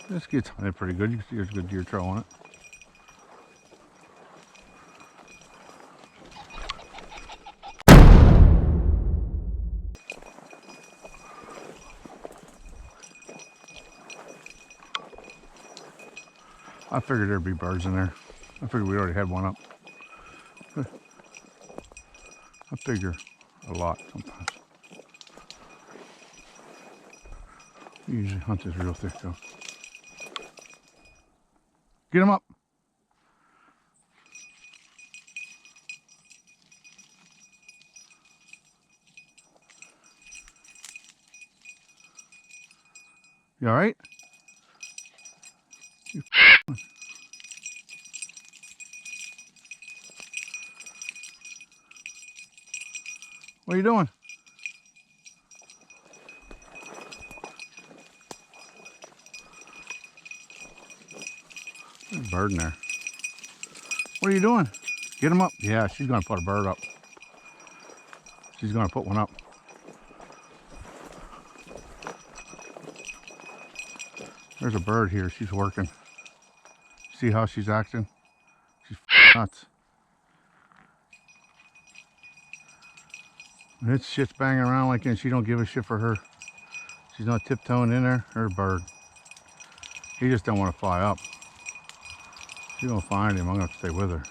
This gets hunted pretty good. You can see there's a good deer trail on it. I figured there'd be birds in there. I figured we already had one up. I figure a lot sometimes. We usually hunt this real thick though. Get him up. You all right? What are you doing? There's a bird in there. What are you doing? Get him up. Yeah, she's gonna put a bird up. She's gonna put one up. There's a bird here. She's working. See how she's acting? She's nuts. And it's shit's banging around like that. She don't give a shit for her. She's not tiptoeing in there. Her bird. He just don't want to fly up. She's gonna find him. I'm gonna have to stay with her.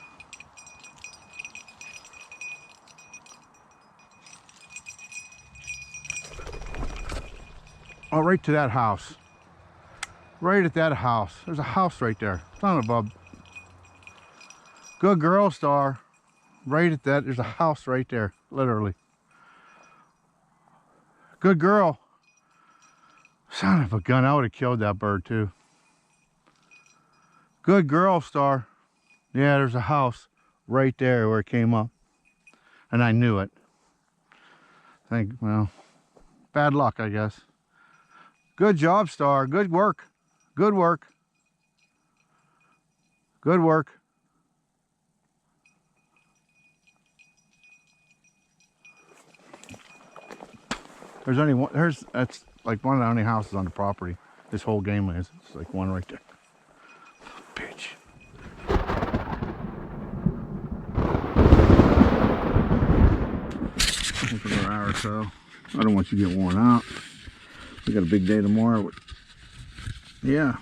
Oh, right to that house. Right at that house. There's a house right there. Son of a... Good girl, Star. Right at that. There's a house right there. Literally. Good girl. Son of a gun. I would have killed that bird too. Good girl, Star. Yeah, there's a house right there where it came up. And I knew it. Well, bad luck, I guess. Good job, Star. Good work. Good work. Good work. There's only one. That's like one of the only houses on the property. This whole gameland. It's like one right there. Bitch. For another hour or so. I don't want you to get worn out. We got a big day tomorrow. Yeah.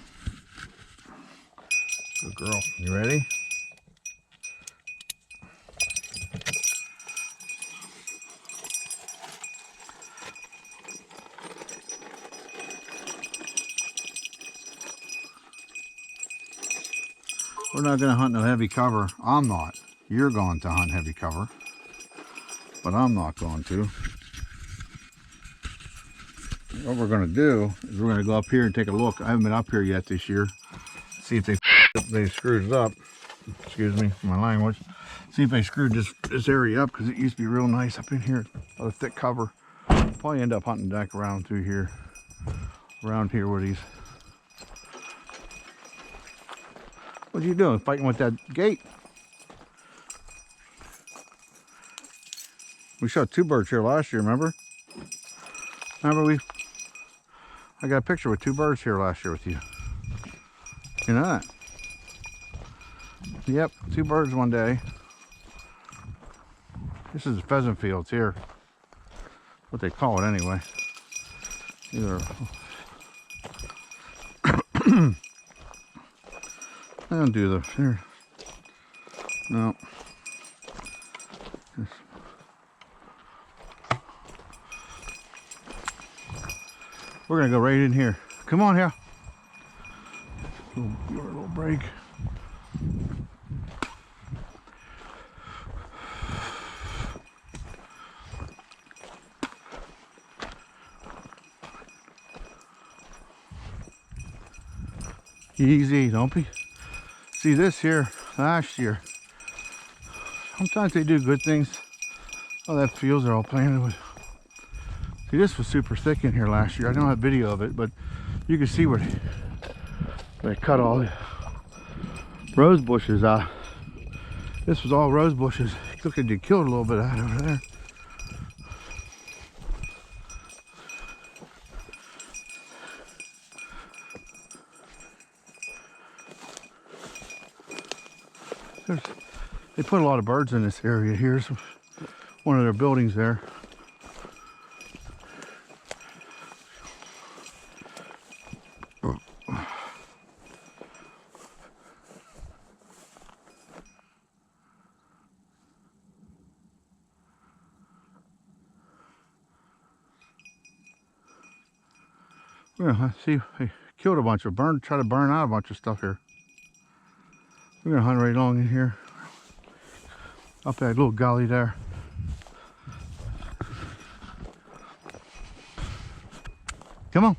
Good girl. You ready? We're not going to hunt no heavy cover. I'm not. You're going to hunt heavy cover. But I'm not going to. What we're going to do is we're going to go up here and take a look. I haven't been up here yet this year. See if they screwed it up. Excuse me for my language. See if they screwed this area up, because it used to be real nice up in here. A thick cover. Probably end up hunting back around through here. Around here where these... What are you doing? Fighting with that gate? We shot 2 birds here last year, remember? I got a picture with 2 birds here last year with you. You know that? Yep, 2 birds one day. This is the pheasant fields here. What they call it anyway. Either... I don't do the here. No. We're gonna go right in here. Come on here. Give her a little break. Easy, don't be. See this here last year. Sometimes they do good things. Oh, that fields are all planted with. See, this was super thick in here last year. I don't have video of it, but you can see where they cut all the rose bushes out. This was all rose bushes. Look, they killed a little bit of that over there. They put a lot of birds in this area. Here's one of their buildings there. We're gonna see, they killed a bunch of try to burn out a bunch of stuff here. We're gonna hunt right along in here, up that little gully there. Come on.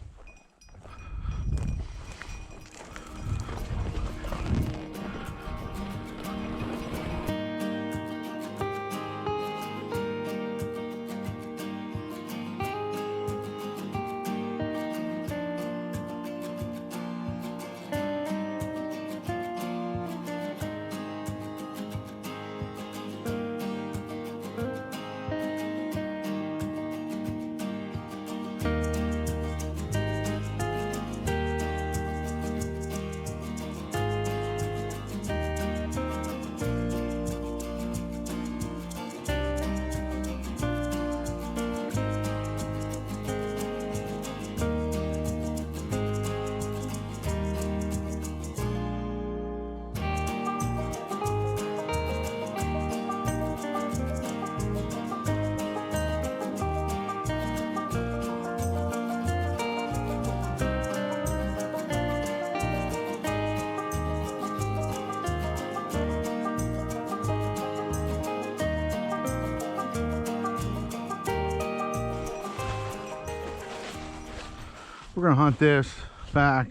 We're gonna hunt this back,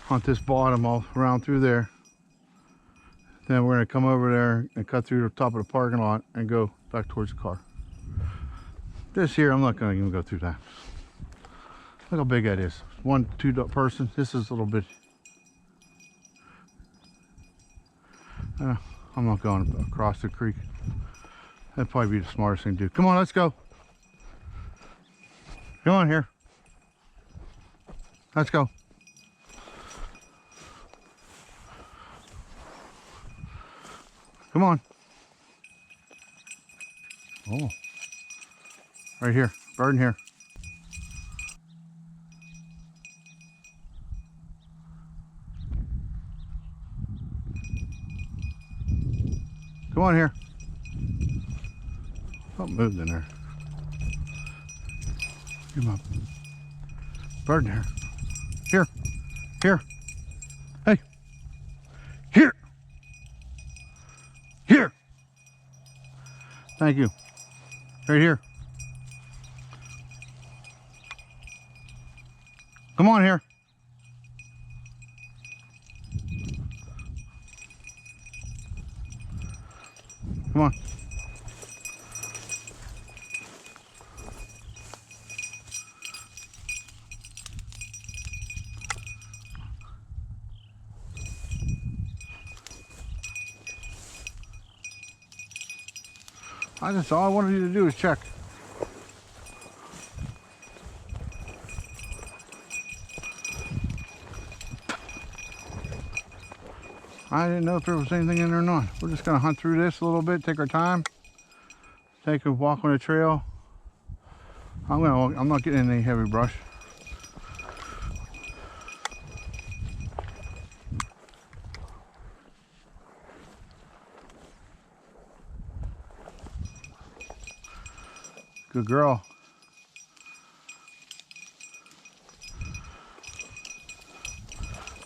hunt this bottom all around through there. Then we're gonna come over there and cut through the top of the parking lot and go back towards the car. This here, I'm not gonna even go through that. Look how big that is. 1-2 person. This is a little bit. I'm not going across the creek. That'd probably be the smartest thing to do. Come on, let's go. Come on here. Let's go. Come on. Oh. Right here. Bird in here. Come on here. Something moved in there. Come on. Bird in there. Here. Here. Hey. Here. Here. Thank you. Right here. Come on here. Come on. That's all I wanted you to do is check. I didn't know if there was anything in there or not. We're just gonna hunt through this a little bit, take our time, take a walk on the trail. I'm not getting in any heavy brush. Good girl.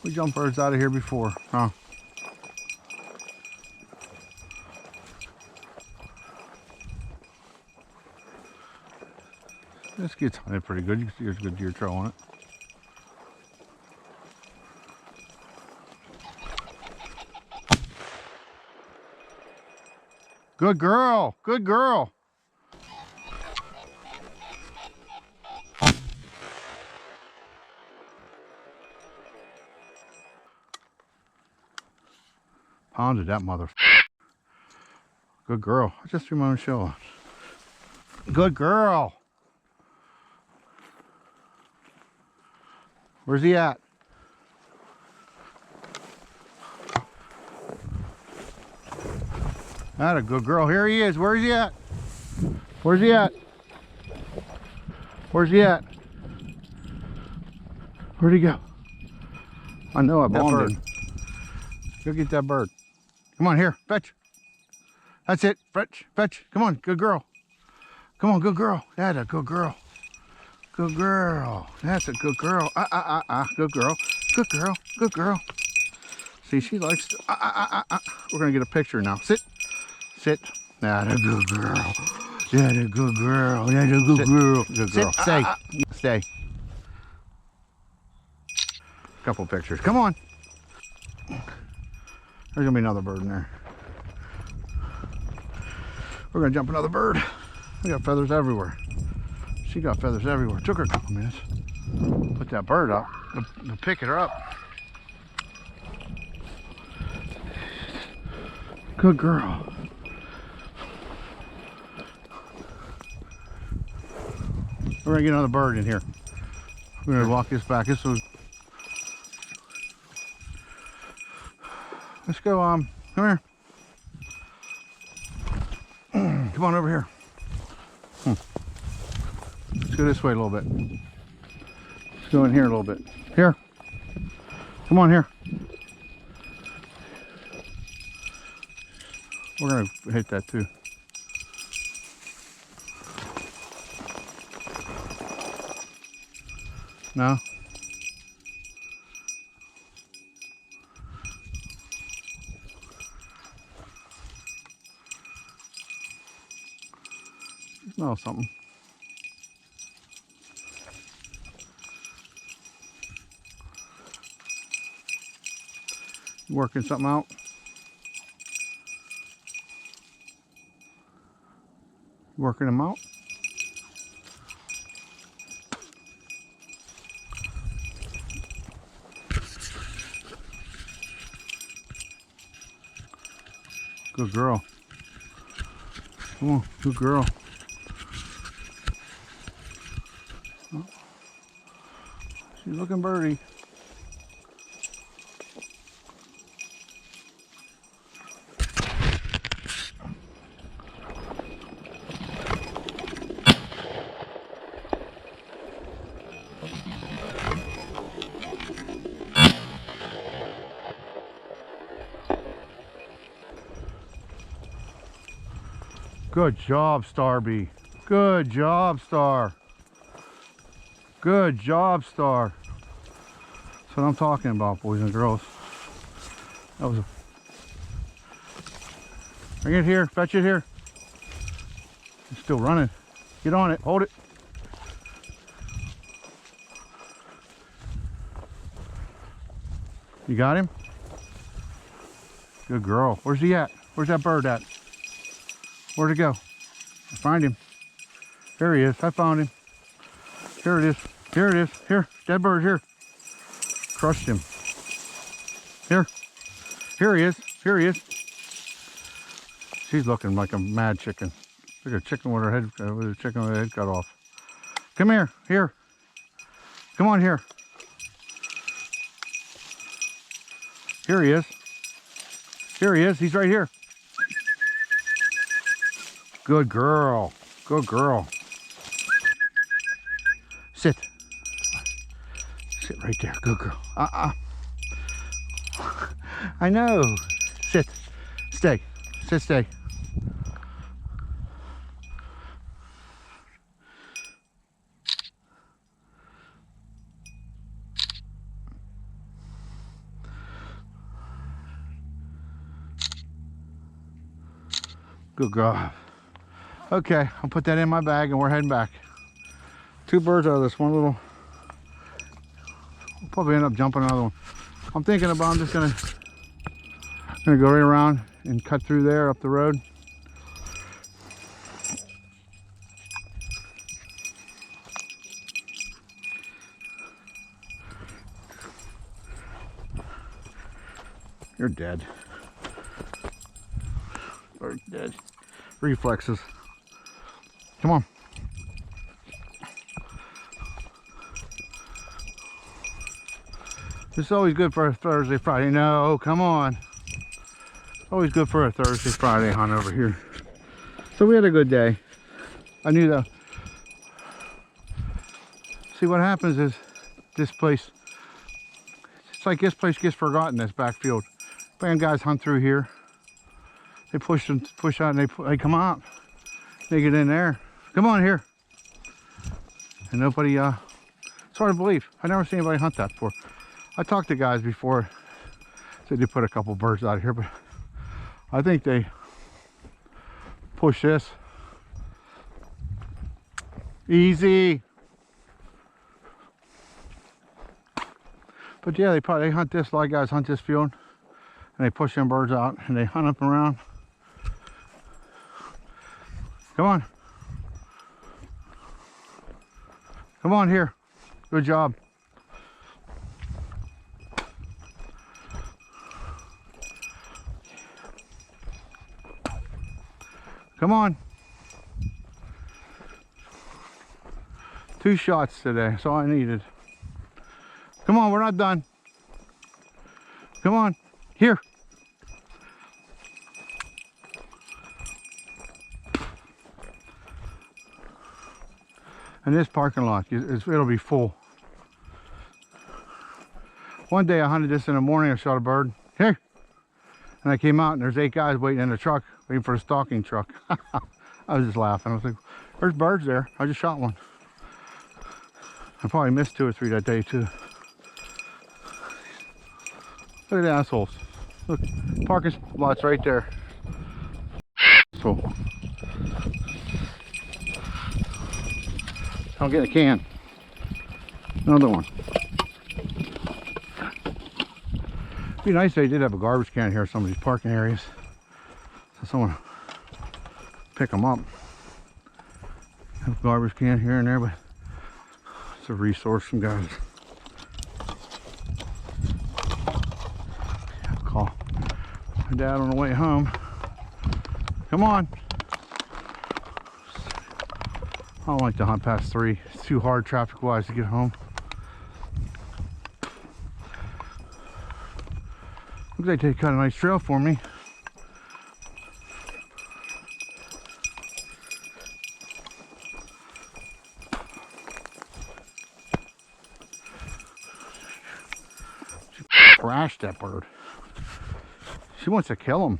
We jumped birds out of here before, huh? This gets hunted pretty good. You can see there's a good deer trail on it. Good girl. Good girl. Pounded that mother. Good girl. I just threw my own shell out. Good girl. Where's he at? That a good girl. Here he is. Where's he at? Where's he at? Where's he at? Where'd he go? I know I bombed him. Go get that bird. Come on, here. Fetch. That's it. Fetch. Fetch. Come on. Good girl. Come on. Good girl. That's a good girl. Good girl. That's a good girl. Good girl. Good girl. Good girl. See, she likes to. We're going to get a picture now. Sit. Sit. That's a good girl. That's a good girl. That's a good girl. Good girl. Stay. Stay. Couple pictures. Come on. There's gonna be another bird in there. We're gonna jump another bird. We got feathers everywhere. She got feathers everywhere. Took her a couple minutes. Put that bird up. To pick her up. Good girl. We're gonna get another bird in here. We're gonna walk this back. This was. Let's go, come here. Come on over here. Let's go this way a little bit. Let's go in here a little bit. Here. Come on here. We're gonna hit that too. No? Smell something. Working something out. Working them out. Good girl. Come on, good girl. Oh. She's looking birdie. Good job, Starby. Good job, Star. Good job, Star. That's what I'm talking about, boys and girls. That was a... Bring it here. Fetch it here. It's still running. Get on it. Hold it. You got him? Good girl. Where's he at? Where's that bird at? Where'd it go? I find him. Here he is. I found him. Here it is. Here it is. Here. That bird here. Crushed him. Here. Here he is. Here he is. She's looking like a mad chicken. Look at a chicken with her head, with a chicken with her head cut off. Come here. Here. Come on here. Here he is. Here he is. He's right here. Good girl. Good girl. Sit. Sit right there. Good girl. I know. Sit. Stay. Sit, stay. Good girl. Okay, I'll put that in my bag and we're heading back. 2 birds out of this one little. We'll probably end up jumping another one. I'm thinking about, I'm just gonna go right around and cut through there up the road. You're dead. Bird's dead. Reflexes. Come on. This is always good for a Thursday, Friday. No, come on. Always good for a Thursday, Friday hunt over here. So we had a good day. I knew that. See, what happens is this place, it's like this place gets forgotten, this backfield. Band guys hunt through here. They push out, and they come out. They get in there. Come on here. And nobody, it's hard to believe. I never seen anybody hunt that before. I talked to guys before, said they put a couple birds out of here, but I think they push this. Easy. But yeah, they hunt this. A lot of guys hunt this field, and they push them birds out, and they hunt up around. Come on. Come on here. Good job. Come on. 2 shots today. That's all I needed. Come on, we're not done. Come on. Here. And this parking lot, it'll be full. One day I hunted this in the morning, I shot a bird. Here. And I came out and there's 8 guys waiting in the truck, waiting for a stalking truck. I was just laughing. I was like, there's birds there. I just shot one. I probably missed 2 or 3 that day too. Look at the assholes. Look, parking lot's right there. So, I'll get a can. Another one. It'd be nice if they did have a garbage can here in some of these parking areas. So someone pick them up. Have a garbage can here and there, but it's a resource from guys. I'll call my dad on the way home. Come on. I don't like to hunt past 3. It's too hard traffic wise to get home. Looks like they cut a nice trail for me. She crashed that bird. She wants to kill him.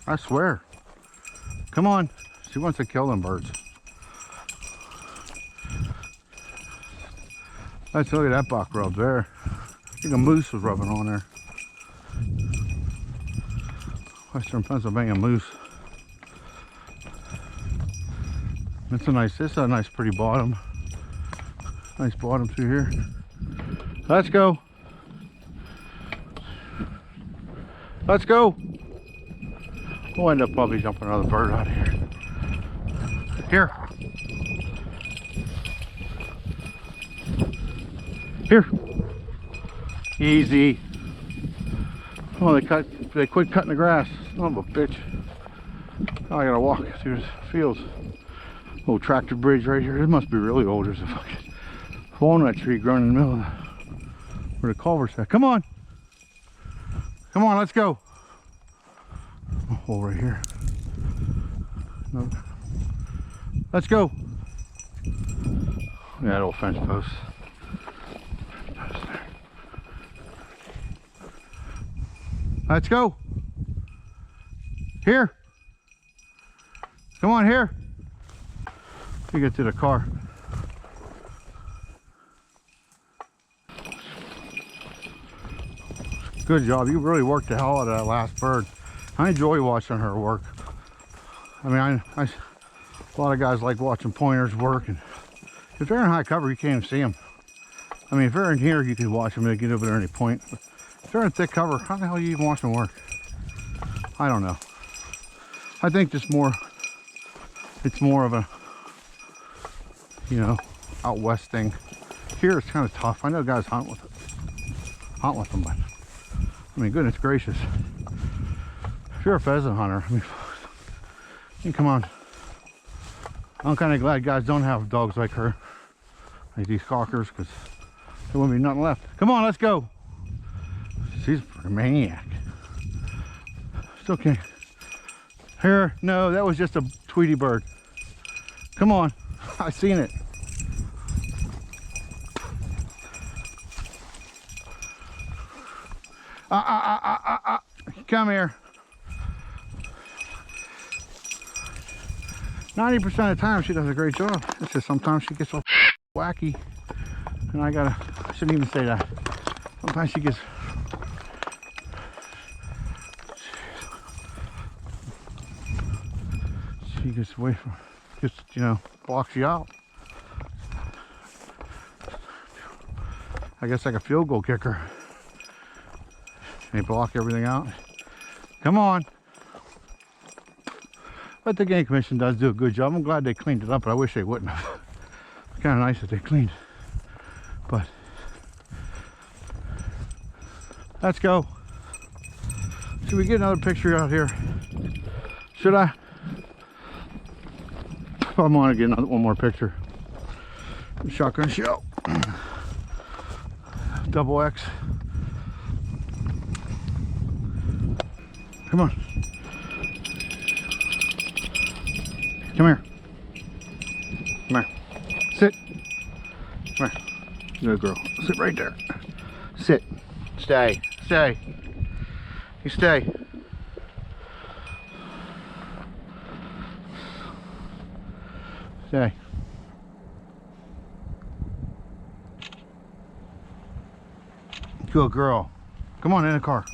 I swear. Come on. She wants to kill them birds. Let's look at that buck rub there. I think a moose was rubbing on there. Western Pennsylvania moose. This is a nice pretty bottom. Nice bottom through here. Let's go. Let's go. We'll end up probably jumping another bird out of here. Here. Here. Easy. Oh, they quit cutting the grass. Son of a bitch. Now I gotta walk through the fields. Little tractor bridge right here. It must be really old. There's a fucking walnut tree growing in the middle of where the culvert's at. Come on. Come on, let's go. Oh, right here. No. Let's go. Yeah, that old fence post. Let's go. Here. Come on, here. We get to the car. Good job. You really worked the hell out of that last bird. I enjoy watching her work. I mean, a lot of guys like watching pointers work, and if they're in high cover, you can't even see them. I mean, if they're in here, you can watch them and they get over there any point. But if they're in thick cover, how the hell are you even watching them work? I don't know. I think it's more of a, you know, out west thing. Here it's kind of tough. I know guys hunt with them, but I mean, goodness gracious. If you're a pheasant hunter, I mean, come on. I'm kind of glad guys don't have dogs like her, like these cockers, because there wouldn't be nothing left. Come on, let's go. She's a maniac. Still can't. Here, no, that was just a Tweety bird. Come on, I seen it. Come here. 90% of the time she does a great job. It's just sometimes she gets all wacky. And I shouldn't even say that. Sometimes she gets away from, just, you know, blocks you out. I guess like a field goal kicker. They block everything out. Come on. But the Game Commission does do a good job. I'm glad they cleaned it up, but I wish they wouldn't have. It's kind of nice that they cleaned. But let's go. Should we get another picture out here? Should I? I want to get one more picture. Shotgun shell. Double X. Come on. Come here. Come here. Sit. Come here. Good girl. Sit right there. Sit. Stay. Stay. You stay. Stay. Good girl. Come on in the car.